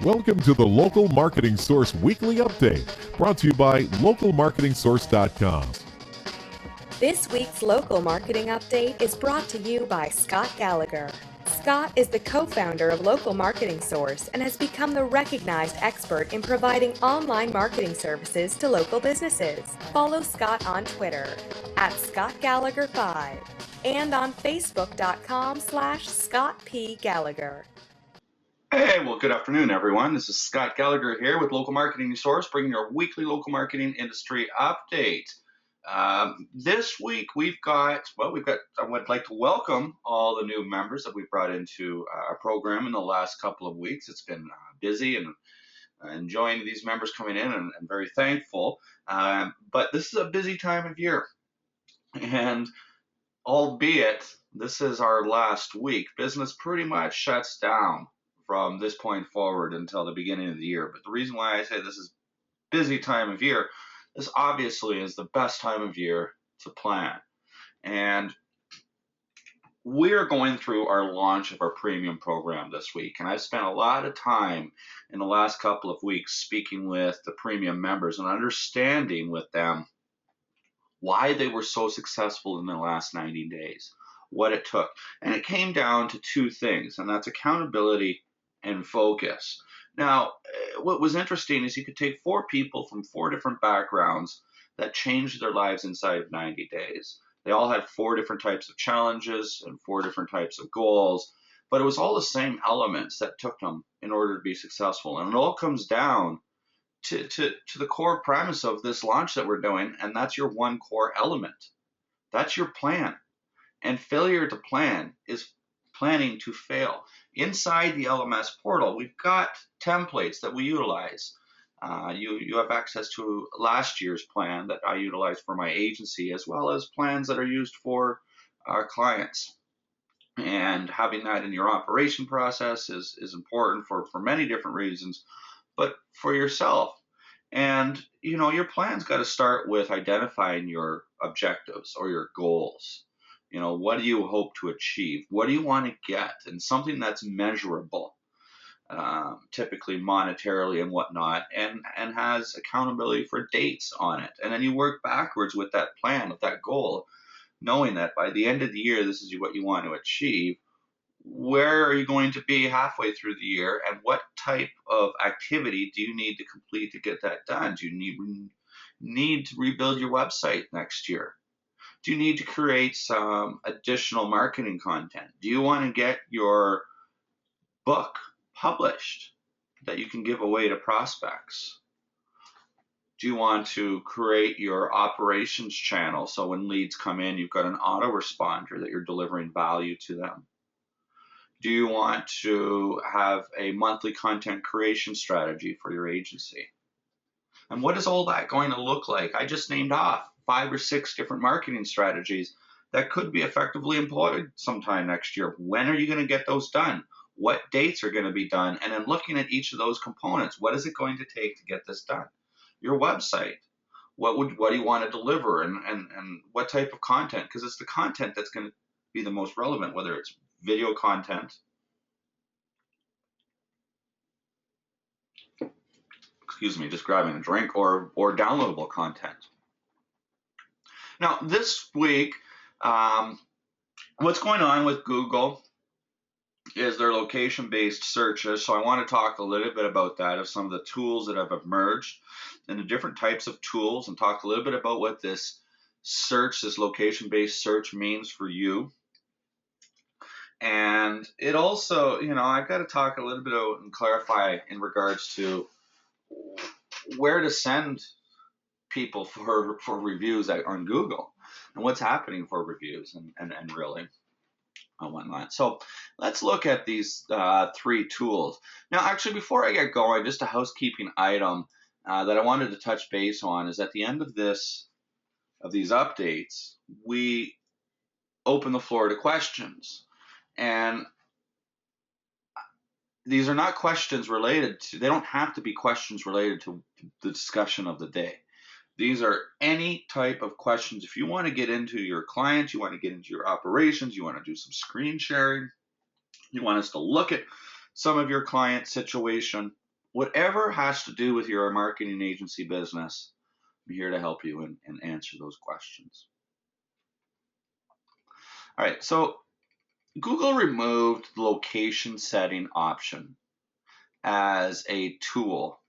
Welcome to the Local Marketing Source Weekly Update, brought to you by localmarketingsource.com. This week's Local Marketing Update is brought to you by Scott Gallagher. Scott is the co-founder of Local Marketing Source and has become the recognized expert in providing online marketing services to local businesses. Follow Scott on Twitter at ScottGallagher5 and on Facebook.com/ScottPGallagher. Hey, well, good afternoon, everyone. This is Scott Gallagher here with Local Marketing Source, bringing your weekly local marketing industry update. This week I would like to welcome all the new members that we've brought into our program in the last couple of weeks. It's been busy and enjoying these members coming in and very thankful. But this is a busy time of year, and albeit this is our last week, business pretty much shuts down from this point forward until the beginning of the year. But the reason why I say this is busy time of year, this obviously is the best time of year to plan. And we're going through our launch of our premium program this week. And I've spent a lot of time in the last couple of weeks speaking with the premium members and understanding with them why they were so successful in the last 90 days, what it took. And it came down to two things, and that's accountability and focus. Now, what was interesting is you could take four people from four different backgrounds that changed their lives inside of 90 days. They all had four different types of challenges and four different types of goals, but it was all the same elements that took them in order to be successful. And it all comes down to the core premise of this launch that we're doing, and that's your one core element. That's your plan. And failure to plan is planning to fail. Inside the LMS portal, we've got templates that we utilize. You have access to last year's plan that I utilize for my agency, as well as plans that are used for our clients. And having that in your operation process is important for many different reasons, but for yourself. And your plan's got to start with identifying your objectives or your goals. What do you hope to achieve? What do you want to get? And something that's measurable, typically monetarily and whatnot, and has accountability for dates on it. And then you work backwards with that plan, with that goal, knowing that by the end of the year, this is what you want to achieve. Where are you going to be halfway through the year, and what type of activity do you need to complete to get that done? Do you need to rebuild your website next year? Do you need to create some additional marketing content? Do you want to get your book published that you can give away to prospects? Do you want to create your operations channel so when leads come in, you've got an autoresponder that you're delivering value to them? Do you want to have a monthly content creation strategy for your agency? And what is all that going to look like? I just named off 5 or 6 different marketing strategies that could be effectively employed sometime next year. When are you going to get those done? What dates are going to be done? And then looking at each of those components, what is it going to take to get this done? Your website, what do you want to deliver, and what type of content? Because it's the content that's going to be the most relevant, whether it's video content, just grabbing a drink, or downloadable content. Now, this week, what's going on with Google is their location-based searches. So I want to talk a little bit about that, of some of the tools that have emerged and the different types of tools, and talk a little bit about what this location-based search means for you. And it also, I've got to talk a little bit about and clarify in regards to where to send people for reviews on Google, and what's happening for reviews and really and whatnot. So let's look at these 3 tools. Now, actually, before I get going, just a housekeeping item that I wanted to touch base on is at the end of these updates, we open the floor to questions. And these are not questions related to, they don't have to be questions related to the discussion of the day. These are any type of questions. If you want to get into your clients, you want to get into your operations, you want to do some screen sharing, you want us to look at some of your client situation, whatever has to do with your marketing agency business, I'm here to help you and answer those questions. All right, so Google removed the location setting option as a tool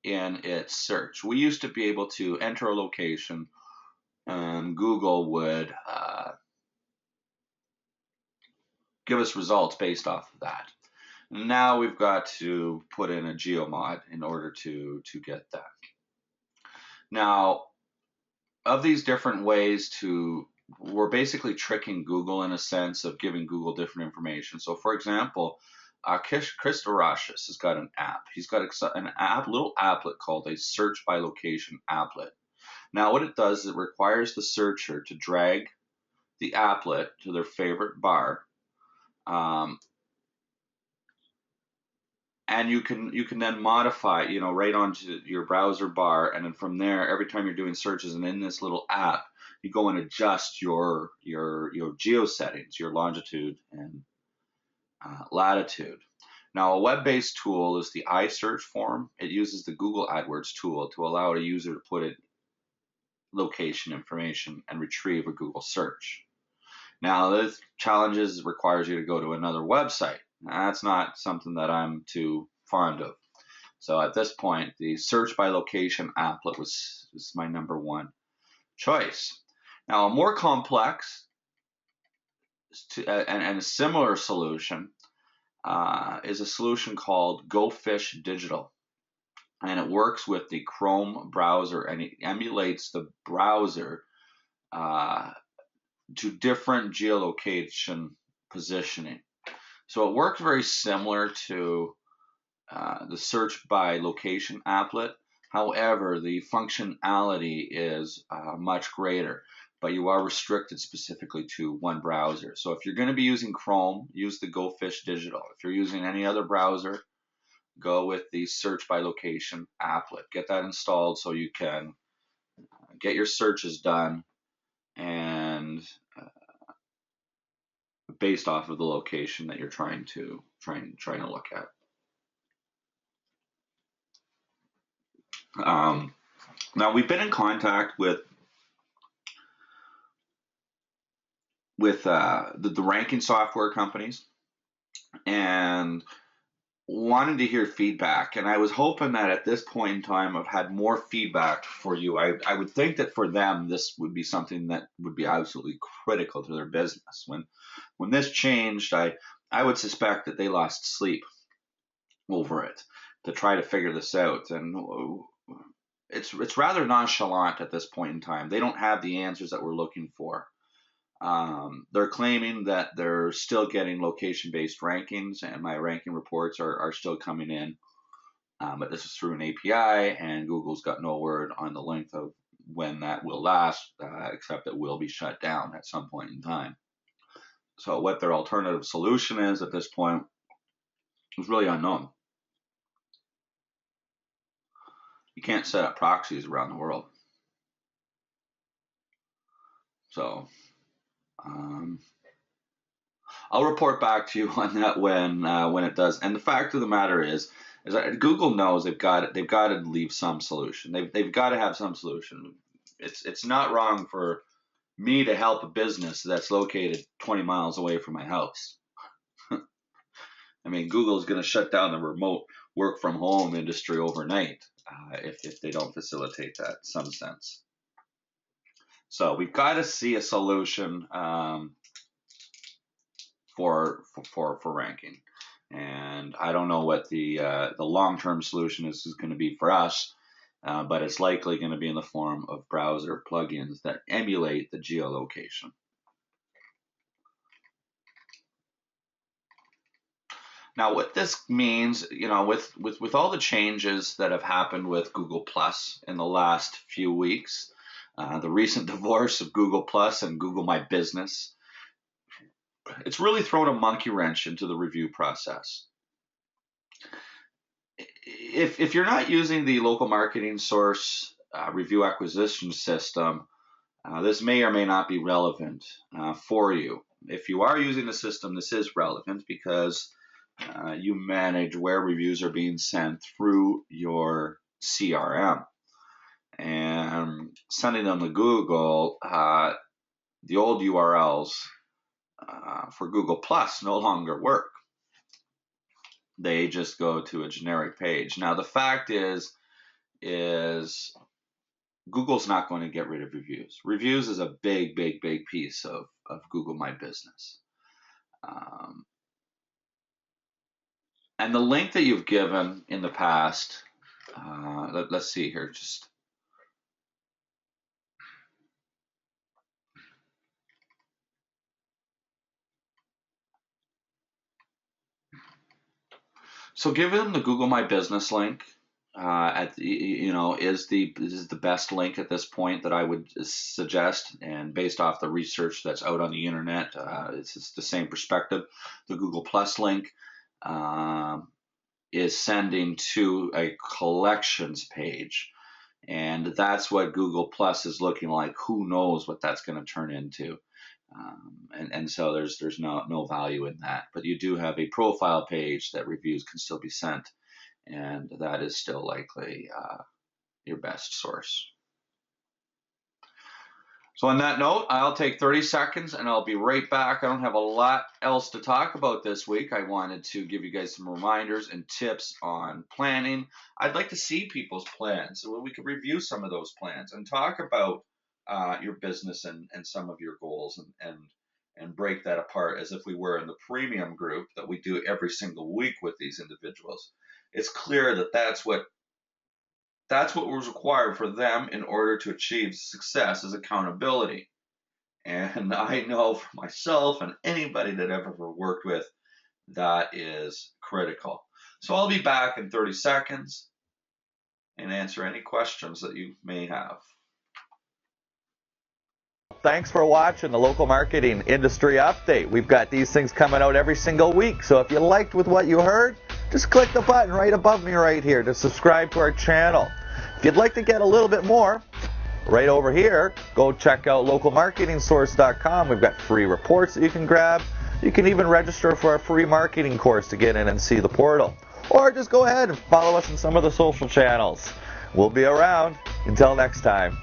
in its search. We used to be able to enter a location and Google would give us results based off of that. Now we've got to put in a geomod in order to get that. Now, of these different ways we're basically tricking Google in a sense of giving Google different information. So for example, Chris Arashis has got an app. He's got an little applet called a search by location applet. Now what it does is it requires the searcher to drag the applet to their favorite bar. And you can then modify, right onto your browser bar, and then from there, every time you're doing searches and in this little app, you go and adjust your geo settings, your longitude and latitude. Now, a web-based tool is the iSearch form. It uses the Google AdWords tool to allow a user to put in location information and retrieve a Google search. Now, this challenges requires you to go to another website. That's not something that I'm too fond of. So at this point, the search by location applet was my number one choice. Now, a more complex and a similar solution is a solution called Go Fish Digital. And it works with the Chrome browser, and it emulates the browser to different geolocation positioning. So it works very similar to the search by location applet. However, the functionality is much greater, but you are restricted specifically to one browser. So if you're going to be using Chrome, use the Go Fish Digital. If you're using any other browser, go with the search by location applet. Get that installed so you can get your searches done and based off of the location that you're trying to look at. Now we've been in contact with the ranking software companies and wanted to hear feedback. And I was hoping that at this point in time I've had more feedback for you. I would think that for them this would be something that would be absolutely critical to their business. When this changed, I would suspect that they lost sleep over it to try to figure this out. And it's rather nonchalant at this point in time. They don't have the answers that we're looking for. They're claiming that they're still getting location-based rankings, and my ranking reports are still coming in. But this is through an API, and Google's got no word on the length of when that will last, except it will be shut down at some point in time. So what their alternative solution is at this point is really unknown. You can't set up proxies around the world. So I'll report back to you on that when it does. And the fact of the matter is that Google knows they've got to leave some solution. They've got to have some solution. It's not wrong for me to help a business that's located 20 miles away from my house. I mean, Google's going to shut down the remote work from home industry overnight if they don't facilitate that in some sense. So we've got to see a solution for ranking, and I don't know what the long-term solution is going to be for us, but it's likely going to be in the form of browser plugins that emulate the geolocation. Now, what this means, with all the changes that have happened with Google Plus in the last few weeks, the recent divorce of Google Plus and Google My Business, it's really thrown a monkey wrench into the review process. If you're not using the local marketing source review acquisition system, this may or may not be relevant for you. If you are using the system, this is relevant because you manage where reviews are being sent through your CRM. And sending them to Google, the old URLs for Google Plus no longer work. They just go to a generic page. Now, the fact is Google's not going to get rid of reviews. Reviews is a big piece of Google My Business. And the link that you've given in the past, let's see here, so give them the Google My Business link. Is the best link at this point that I would suggest, and based off the research that's out on the internet, it's the same perspective. The Google Plus link is sending to a collections page, and that's what Google Plus is looking like. Who knows what that's going to turn into? And so there's no value in that. But you do have a profile page that reviews can still be sent, and that is still likely your best source. So on that note, I'll take 30 seconds and I'll be right back. I don't have a lot else to talk about this week. I wanted to give you guys some reminders and tips on planning. I'd like to see people's plans so we could review some of those plans and talk about your business and some of your goals and break that apart as if we were in the premium group that we do every single week with these individuals. It's clear that that's what was required for them in order to achieve success, is accountability. And I know for myself and anybody that I've ever worked with, that is critical. So I'll be back in 30 seconds and answer any questions that you may have. Thanks for watching the Local Marketing Industry Update. We've got these things coming out every single week. So if you liked with what you heard, just click the button right above me right here to subscribe to our channel. If you'd like to get a little bit more, right over here, go check out localmarketingsource.com. We've got free reports that you can grab. You can even register for a free marketing course to get in and see the portal. Or just go ahead and follow us on some of the social channels. We'll be around. Until next time.